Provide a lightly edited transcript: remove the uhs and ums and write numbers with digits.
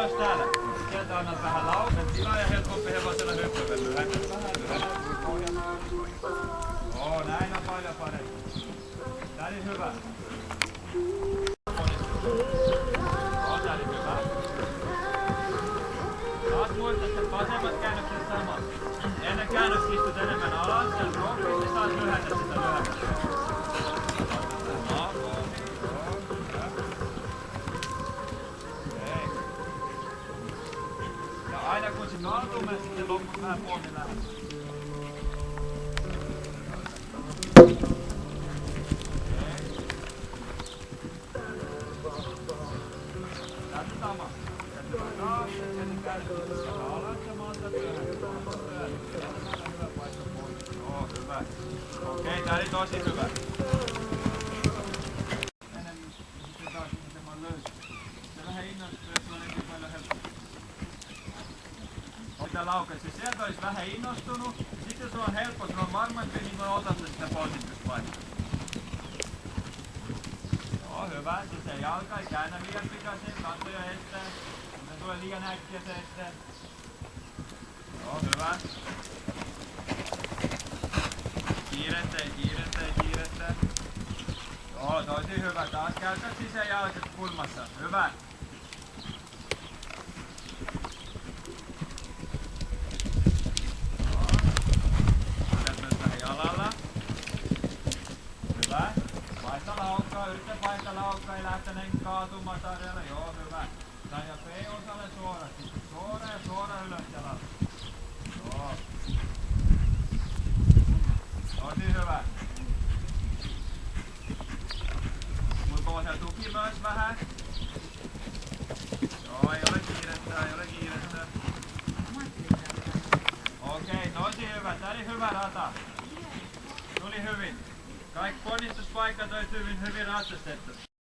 alas täällä. Sieltä annat vähän lauken tilaa ja helpompi hevosella hyppyä. Lyhennät vähän. Oo, näin on paljon parempi. Tää oli hyvä. Oo, tää oli hyvä. Taas muista sen vasemmat käännökset sama. Ennen käännöstä istut enemmän alas ja rohkeasti niin taas lyhennät sitä lyhennettä. Aina kun se kaatuu, me sitten loppuun vähän puolin lähes. Tässä sama. Tässä taas, sitten käännetään sitä alas ja maata työhön. Hyvä paikka pois. Joo, hyvä. Okei, tää oli tosi hyvä. Enemmän sitten taas semmoinen löysä. Se vähän innostuu, jos on niin paljon helpompi. Sitä laukesi. Sieltä olisi vähän innostunut. Sitten se on helppo, se on varmasti niin kuin otat sitä positiivista. Joo, hyvä. Sitten jalka ei käännä liian pikaisen. Kantoja estää. Se tulee liian äkkiä se estää. Joo, hyvä. Kiirettä. Joo, tosi hyvä. Taas käytä sisään jalkat kulmassa. Hyvä. Yritä vaihtaa laukkaa, ei lähteneen kaatumaan tarjolla. Joo, hyvä. Tää ja P-osalle suorasti. Suora ylös jalat. Joo. Tosi hyvä. Mut pohjaa tuki myös vähän. Joo, ei ole kiirettä. Okei, tosi hyvä. Tää oli hyvä rata. Tuli hyvin. Kaikki ponnistuspaikat olisi hyvin ratsastettu.